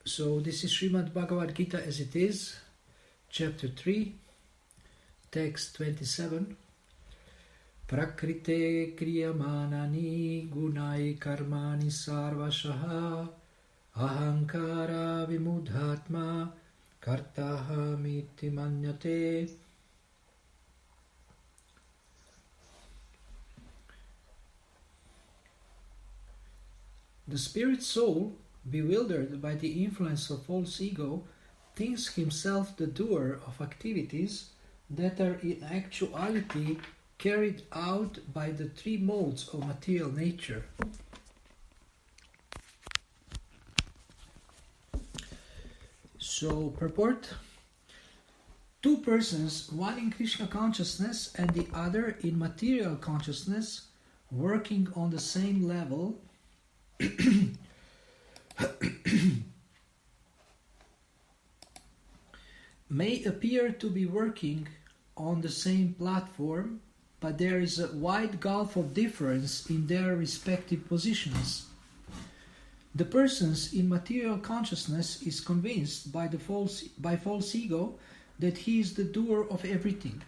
So this is Srimad Bhagavad Gita as it is, chapter 3, text 27. Prakrite kriyamanani gunai karmani sarvashaha ahankara vimudhatma kartahamiti manyate. The spirit soul, bewildered by the influence of false ego, thinks himself the doer of activities that are in actuality carried out by the three modes of material nature. So, purport: two persons, one in Krishna consciousness and the other in material consciousness, working on the same level, may appear to be working on the same platform, but there is a wide gulf of difference in their respective positions. The persons in material consciousness is convinced by false ego that he is the doer of everything.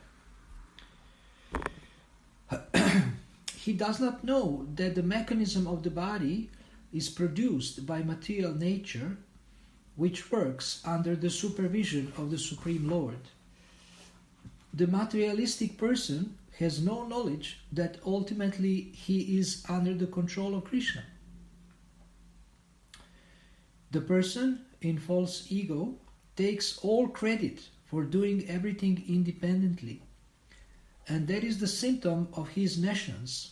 He does not know that the mechanism of the body is produced by material nature, which works under the supervision of the Supreme Lord. The materialistic person has no knowledge that ultimately he is under the control of Krishna. The person in false ego takes all credit for doing everything independently, and that is the symptom of his nescience.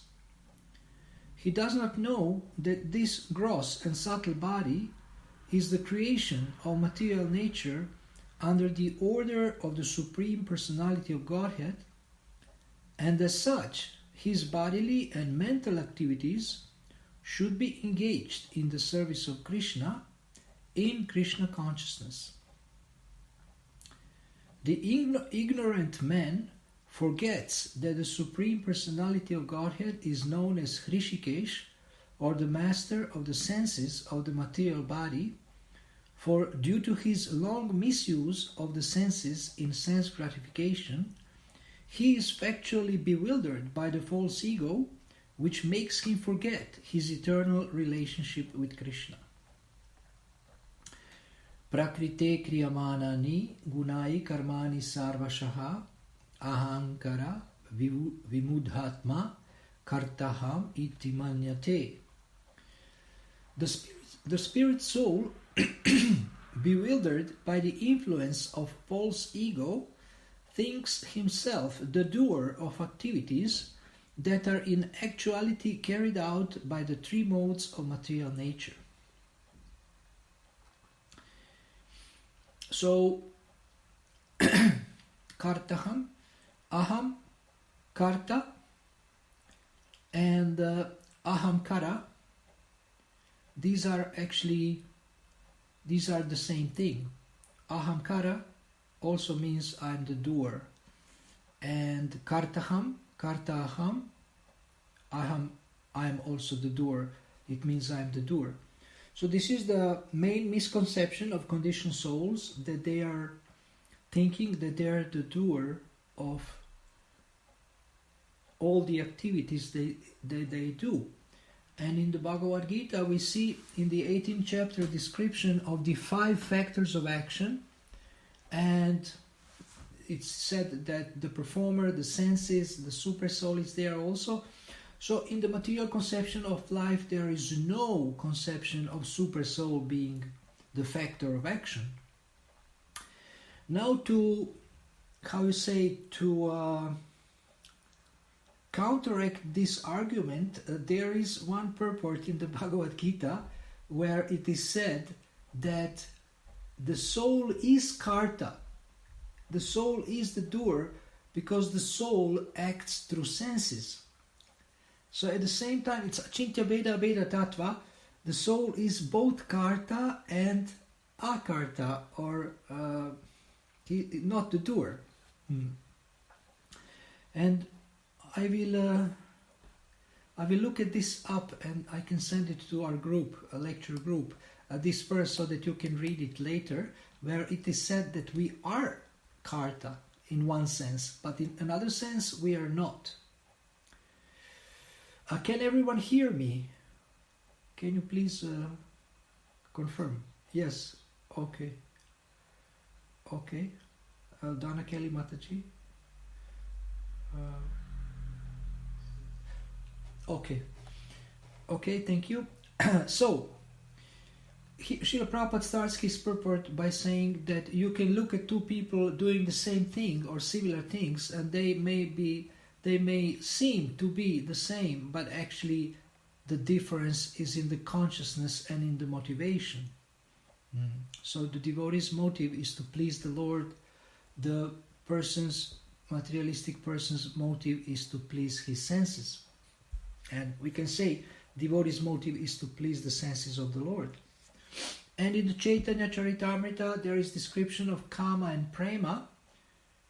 He does not know that this gross and subtle body is the creation of material nature under the order of the Supreme Personality of Godhead, and as such, his bodily and mental activities should be engaged in the service of Krishna in Krishna consciousness. The ignorant man forgets that the Supreme Personality of Godhead is known as Hrishikesh, or the master of the senses of the material body, for due to his long misuse of the senses in sense gratification, he is factually bewildered by the false ego, which makes him forget his eternal relationship with Krishna. Prakrite kriyamanani gunai karmani sarvashaha ahankara vimudhatma kartaham iti manyate. The spirit soul, bewildered by the influence of false ego, thinks himself the doer of activities that are in actuality carried out by the three modes of material nature. So, kartaham, aham, karta, and ahamkara, these are the same thing. Ahamkara also means I'm the doer, and kartaham, kartaham, aham, I'm also the doer. It means I'm the doer. So this is the main misconception of conditioned souls, that they are thinking that they are the doer of all the activities they do. And in the Bhagavad Gita we see in the 18th chapter description of the 5 factors of action, and it's said that the performer, the senses, the super soul is there also. So in the material conception of life there is no conception of super soul being the factor of action. Now to counteract this argument, there is one purport in the Bhagavad Gita where it is said that the soul is karta, the soul is the doer, because the soul acts through senses. So at the same time, it's achintya veda veda tattva, the soul is both karta and akarta, or not the doer. And I will I will look at this up and I can send it to our group, a lecture group, this verse, so that you can read it later, where it is said that we are Karta in one sense, but in another sense we are not. Can everyone hear me? Can you please confirm? Yes. Okay. Okay. Donna Kelly Mataji. Okay. Okay, thank you. So, Srila Prabhupada starts his purport by saying that you can look at two people doing the same thing or similar things, and they may seem to be the same, but actually the difference is in the consciousness and in the motivation. So the devotee's motive is to please the Lord. The materialistic person's motive is to please his senses. And we can say devotee's motive is to please the senses of the Lord. And in the Chaitanya Charitamrita there is description of kama and prema.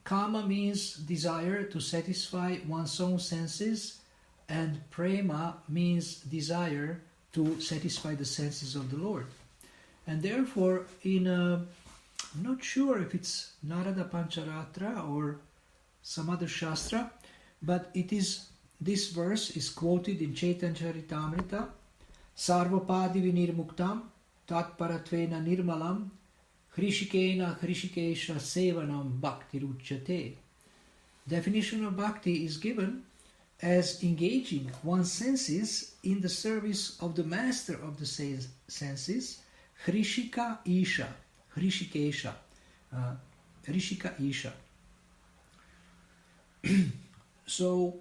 Kama means desire to satisfy one's own senses, and prema means desire to satisfy the senses of the Lord. And therefore, I'm not sure if it's Narada Pancharatra or some other Shastra, but this verse is quoted in Chaitanya Charitamrita, Sarvapadi vinirmuktam tatparatvena nirmalam hrishikena hrishikesha sevanam bhakti ruchyate. Definition of bhakti is given as engaging one's senses in the service of the master of the senses, Hrishika Isha, Hrishikesha, Hrishika Isha. So,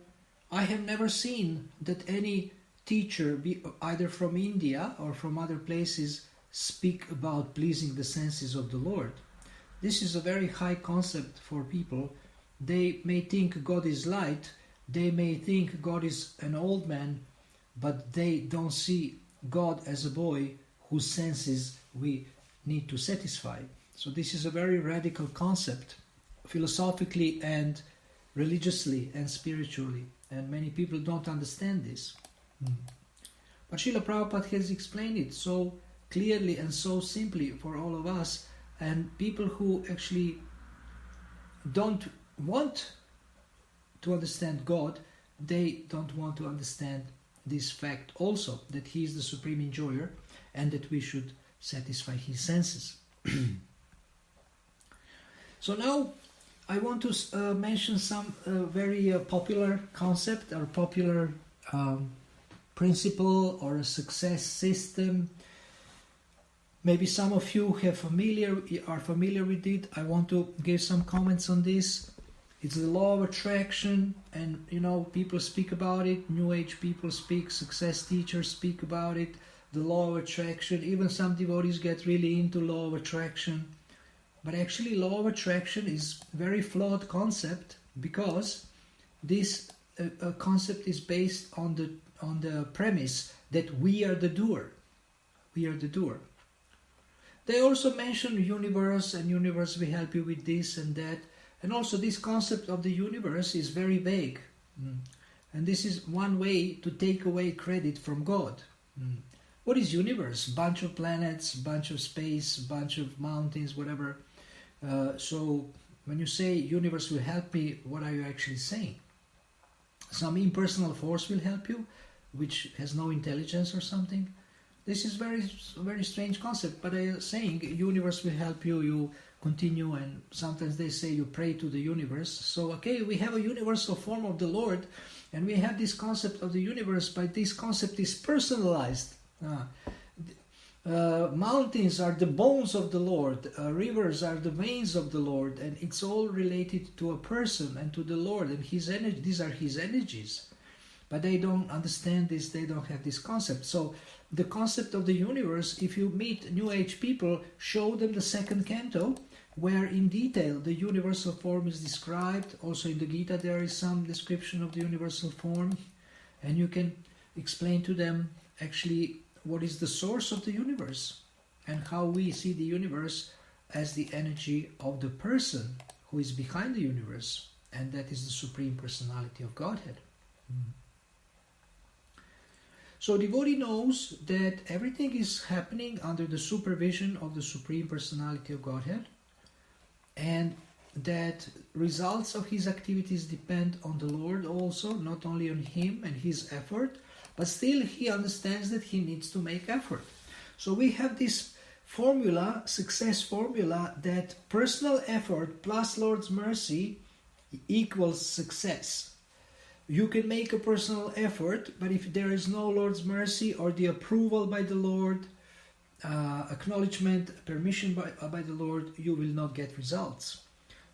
I have never seen that any teacher, either from India or from other places, speak about pleasing the senses of the Lord. This is a very high concept for people. They may think God is light, they may think God is an old man, but they don't see God as a boy whose senses we need to satisfy. So this is a very radical concept, philosophically and religiously and spiritually, and many people don't understand this. But Srila Prabhupada has explained it so clearly and so simply for all of us, and people who actually don't want to understand God, they don't want to understand this fact also, that He is the supreme enjoyer and that we should satisfy His senses. So now I want to mention some very popular concept or popular principle or a success system. Maybe some of you are familiar with it. I want to give some comments on this. It's the law of attraction, and people speak about it. New Age people speak, success teachers speak about it. The law of attraction. Even some devotees get really into law of attraction. But actually, law of attraction is a very flawed concept, because this concept is based on the premise that we are the doer. We are the doer. They also mention universe, and universe will help you with this and that. And also this concept of the universe is very vague. And this is one way to take away credit from God. What is universe? Bunch of planets, bunch of space, bunch of mountains, whatever. So when you say universe will help me, what are you actually saying? Some impersonal force will help you, which has no intelligence or something. This is very strange concept, but I am saying universe will help you, you continue, and sometimes they say you pray to the universe. So okay, we have a universal form of the Lord, and we have this concept of the universe, but this concept is personalized. Mountains are the bones of the Lord, rivers are the veins of the Lord, and it's all related to a person and to the Lord and His energy. These are His energies. But they don't understand this, they don't have this concept. So the concept of the universe, if you meet New Age people, show them the second canto, where in detail the universal form is described. Also in the Gita there is some description of the universal form, and you can explain to them actually what is the source of the universe and how we see the universe as the energy of the person who is behind the universe, and that is the Supreme Personality of Godhead. So devotee knows that everything is happening under the supervision of the Supreme Personality of Godhead, and that results of his activities depend on the Lord also, not only on him and his effort, but still he understands that he needs to make effort. So we have this formula, success formula, that personal effort plus Lord's mercy equals success. You can make a personal effort, but if there is no Lord's mercy or the approval by the Lord, acknowledgement, permission by the Lord, you will not get results.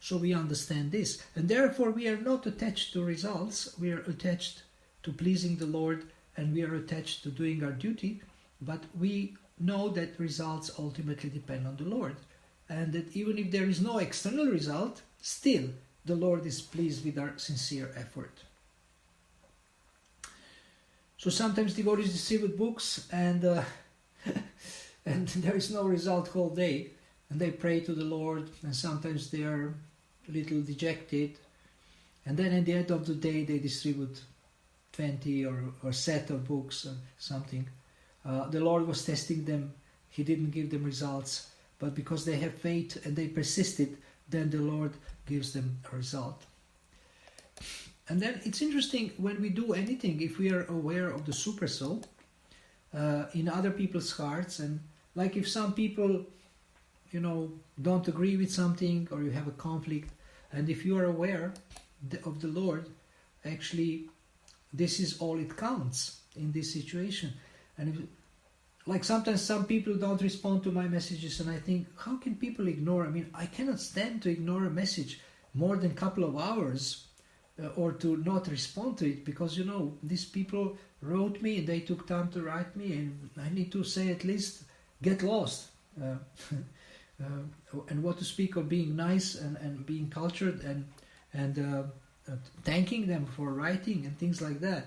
So we understand this. And therefore we are not attached to results, we are attached to pleasing the Lord, and we are attached to doing our duty, but we know that results ultimately depend on the Lord. And that even if there is no external result, still the Lord is pleased with our sincere effort. So sometimes devotees receive books and and there is no result whole day, and they pray to the Lord, and sometimes they are a little dejected, and then at the end of the day they distribute 20 or set of books or something. The Lord was testing them, he didn't give them results, but because they have faith and they persisted, then the Lord gives them a result. And then it's interesting, when we do anything, if we are aware of the super soul in other people's hearts, and like if some people, don't agree with something, or you have a conflict, and if you are aware of the Lord, actually this is all it counts in this situation. And like sometimes some people don't respond to my messages, and I think, how can people ignore? I cannot stand to ignore a message more than a couple of hours, or to not respond to it, because these people wrote me and they took time to write me, and I need to say at least get lost. And what to speak of being nice and being cultured and thanking them for writing and things like that.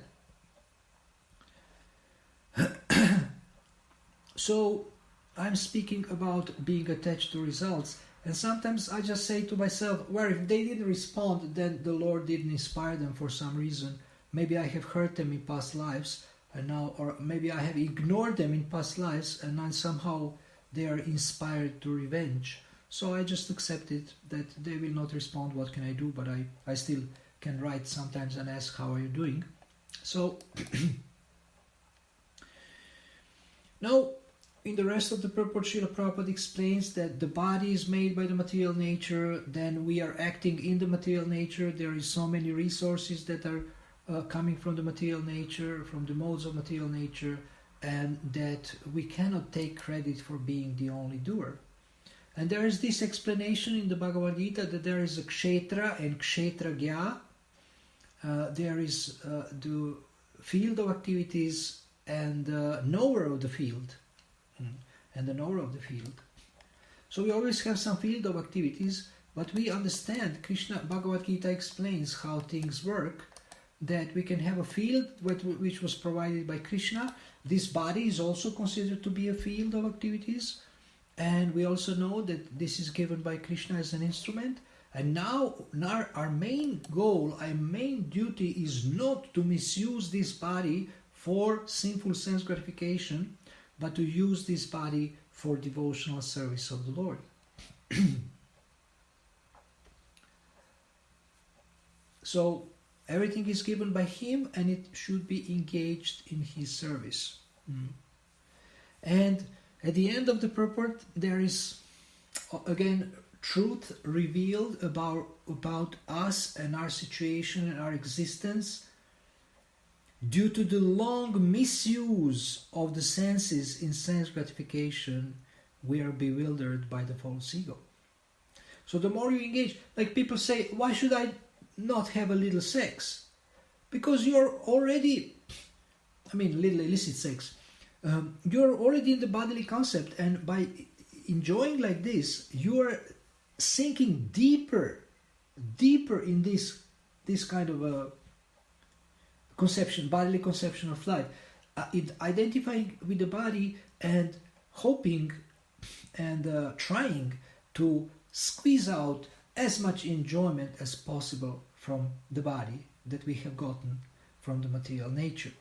So I'm speaking about being attached to results. And sometimes I just say to myself, well, if they didn't respond, then the Lord didn't inspire them for some reason. Maybe I have hurt them in past lives, and now, or maybe I have ignored them in past lives, and now somehow they are inspired to revenge. So I just accepted that they will not respond. What can I do? But I still can write sometimes and ask, how are you doing? So now, in the rest of the purport, Srila Prabhupada explains that the body is made by the material nature, then we are acting in the material nature, there is so many resources that are coming from the material nature, from the modes of material nature, and that we cannot take credit for being the only doer. And there is this explanation in the Bhagavad Gita that there is a kshetra and kshetragya. There is the field of activities and knower of the field. And the knower of the field. So we always have some field of activities, but we understand, Bhagavad Gita explains how things work, that we can have a field which was provided by Krishna. This body is also considered to be a field of activities, and we also know that this is given by Krishna as an instrument. And now our main goal, our main duty is not to misuse this body for sinful sense gratification, but to use this body for devotional service of the Lord. So everything is given by Him, and it should be engaged in His service. And at the end of the purport, there is again truth revealed about us and our situation and our existence. Due to the long misuse of the senses in sense gratification, we are bewildered by the false ego. So the more you engage, like people say, why should I not have a little sex? Because you're already, little illicit sex, you're already in the bodily concept, and by enjoying like this, you are sinking deeper in this kind of a conception, bodily conception of life, identifying with the body and hoping and trying to squeeze out as much enjoyment as possible from the body that we have gotten from the material nature.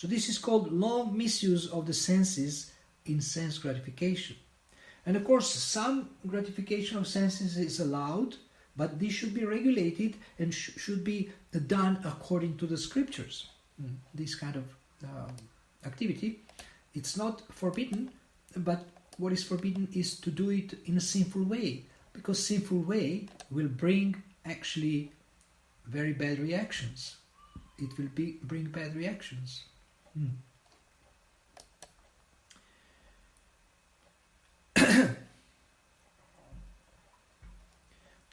So this is called long misuse of the senses in sense gratification. And of course, some gratification of senses is allowed, but this should be regulated and should be done according to the scriptures. This kind of activity, it's not forbidden, but what is forbidden is to do it in a sinful way, because sinful way will bring actually very bad reactions. It will bring bad reactions.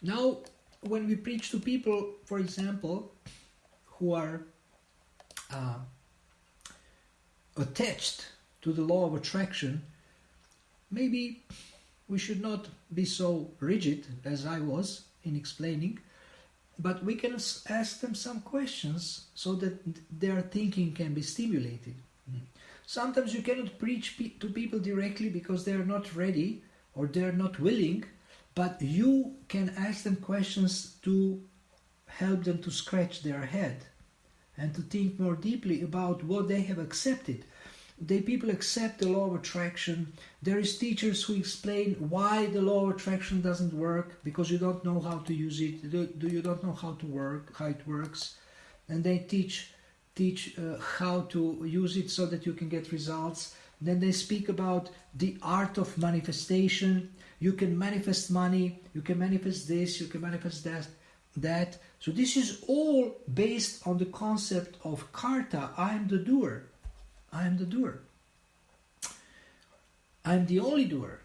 Now, when we preach to people, for example, who are attached to the law of attraction, maybe we should not be so rigid as I was in explaining, but we can ask them some questions so that their thinking can be stimulated. Sometimes you cannot preach to people directly because they are not ready or they are not willing, but you can ask them questions to help them to scratch their head and to think more deeply about what they have accepted. People accept the law of attraction. There is teachers who explain why the law of attraction doesn't work, because you don't know how to use it. You don't know how it works, and they teach how to use it so that you can get results. Then they speak about the art of manifestation. You can manifest money. You can manifest this. You can manifest that. So this is all based on the concept of karta. I am the doer. I am the doer. I am the only doer.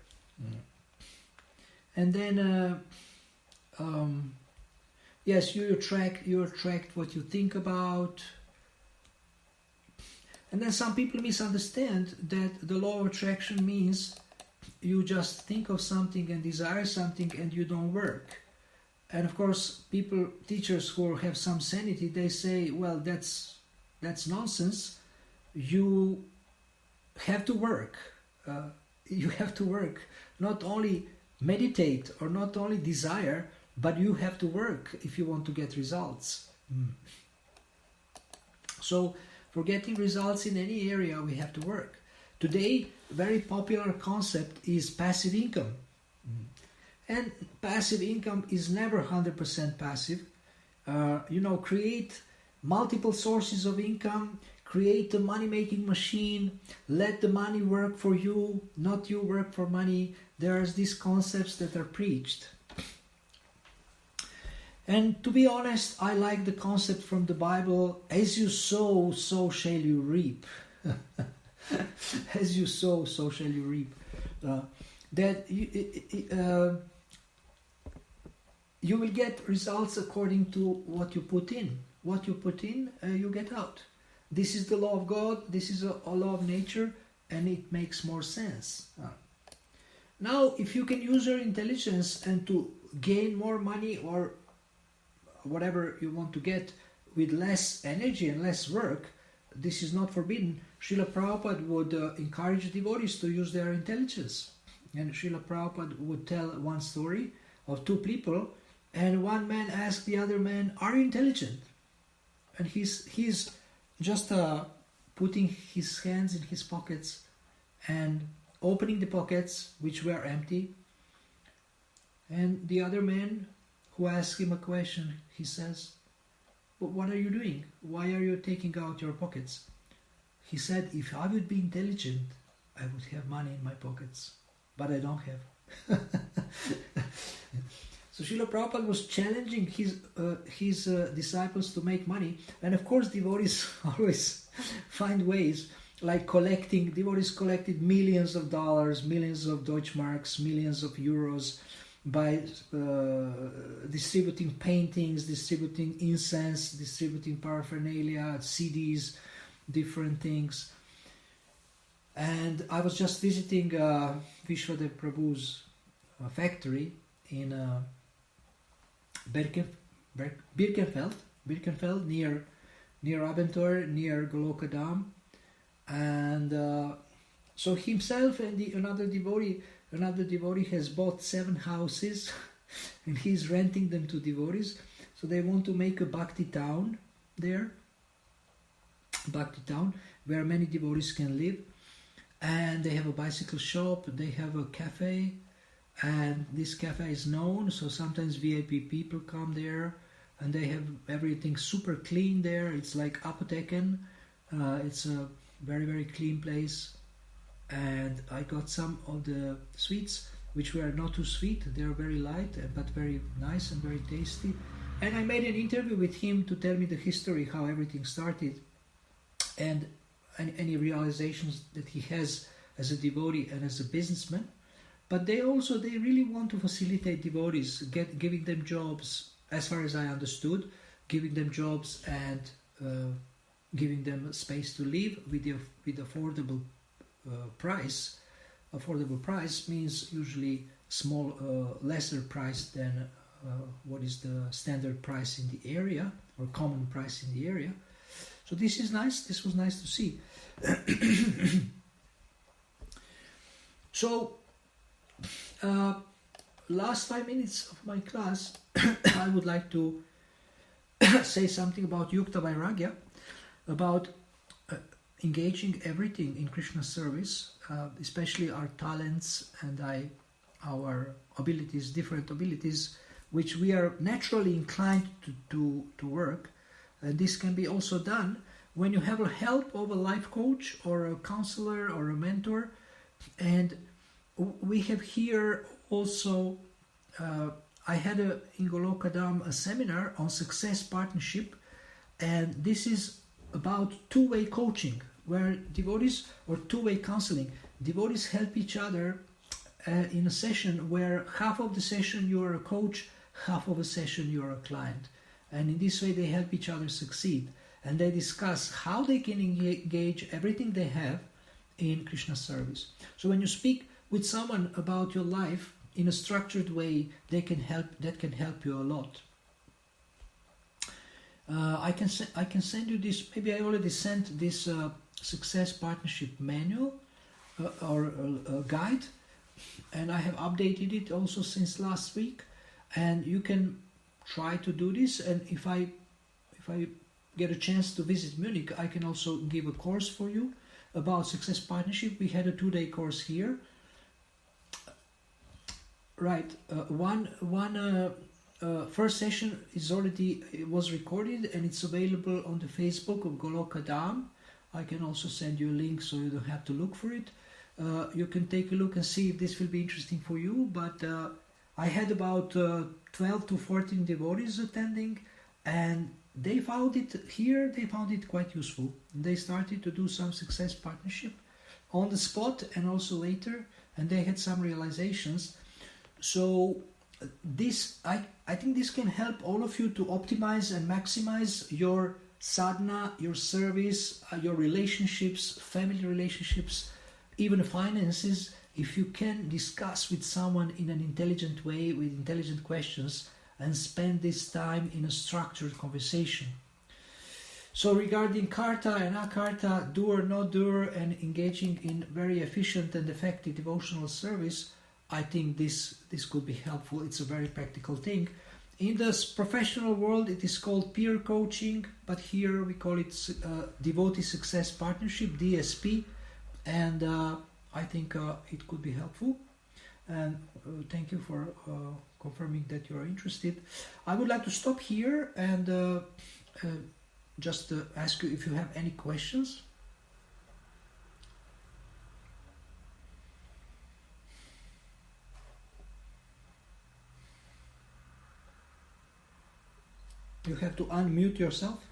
And then, yes, you attract what you think about. And then some people misunderstand that the law of attraction means you just think of something and desire something and you don't work. And of course, teachers who have some sanity, they say, well, that's nonsense. You have to work. You have to work. Not only meditate or not only desire, but you have to work if you want to get results. So, for getting results in any area, we have to work. Today, very popular concept is passive income. And passive income is never 100% passive. Create multiple sources of income, create a money-making machine, let the money work for you, not you work for money. There's these concepts that are preached. And to be honest, I like the concept from the Bible, as you sow, so shall you reap. As you sow, so shall you reap. You will get results according to what you put in. What you put in, you get out. This is the law of God, this is a law of nature, and it makes more sense. Now, if you can use your intelligence and to gain more money or whatever you want to get with less energy and less work, this is not forbidden. Srila Prabhupada would encourage devotees to use their intelligence. And Srila Prabhupada would tell one story of two people, and one man asked the other man, "Are you intelligent?" And he's just putting his hands in his pockets and opening the pockets which were empty. And the other man who asked him a question, he says, "But what are you doing? Why are you taking out your pockets?" He said, "If I would be intelligent, I would have money in my pockets, but I don't have." So Srila Prabhupada was challenging his disciples to make money. And of course, devotees always find ways, like devotees collected millions of dollars, millions of Deutschmarks, millions of euros by distributing paintings, distributing incense, distributing paraphernalia, CDs, different things. And I was just visiting Vishwadev Prabhu's factory in Birkenfeld, near Abentur, near Goloka Dham. And so himself and another devotee has bought 7 houses and he's renting them to devotees. So they want to make a bhakti town there. Bhakti town. where many devotees can live. And they have a bicycle shop, they have a cafe, and this cafe is known, so sometimes VIP people come there, and they have everything super clean there. It's like Apoteken. It's a very, very clean place. And I got some of the sweets, which were not too sweet. They are very light, but very nice and very tasty. And I made an interview with him to tell me the history, how everything started, and any realizations that he has as a devotee and as a businessman. But they really want to facilitate devotees, giving them jobs, as far as I understood, giving them jobs and giving them space to live with affordable price. Affordable price means usually lesser price than what is the standard price in the area, or common price in the area. So this is nice. This was nice to see. So, last 5 minutes of my class, I would like to say something about Yukta Vairagya, about engaging everything in Krishna's service, especially our talents and our abilities, different abilities, which we are naturally inclined to work. This can be also done when you have a help of a life coach or a counselor or a mentor. And we have here also, I had in Goloka Dham a seminar on success partnership, and this is about two-way coaching, where devotees, or two-way counseling, devotees help each other in a session where half of the session you are a coach, half of a session you are a client. And in this way they help each other succeed. And they discuss how they can engage everything they have in Krishna service. So when you speak with someone about your life in a structured way, that can help you a lot. I can send you this. Maybe I already sent this success partnership manual or guide, and I have updated it also since last week. And you can try to do this. And if I get a chance to visit Munich, I can also give a course for you about success partnership. We had a 2-day course here. Right. First session was recorded, and it's available on the Facebook of Goloka Dham. I can also send you a link so you don't have to look for it. You can take a look and see if this will be interesting for you. But I had about 12 to 14 devotees attending, and they found it quite useful. They started to do some success partnership on the spot and also later, and they had some realizations. So this, I think this can help all of you to optimize and maximize your sadhana, your service, your relationships, family relationships, even finances, if you can discuss with someone in an intelligent way, with intelligent questions, and spend this time in a structured conversation. So regarding karta and akarta, doer, not doer, and engaging in very efficient and effective devotional service, I think this could be helpful. It's a very practical thing. In this professional world, it is called peer coaching, but here we call it Devotee Success Partnership, DSP, and I think it could be helpful. And thank you for confirming that you are interested. I would like to stop here and just ask you if you have any questions. You have to unmute yourself.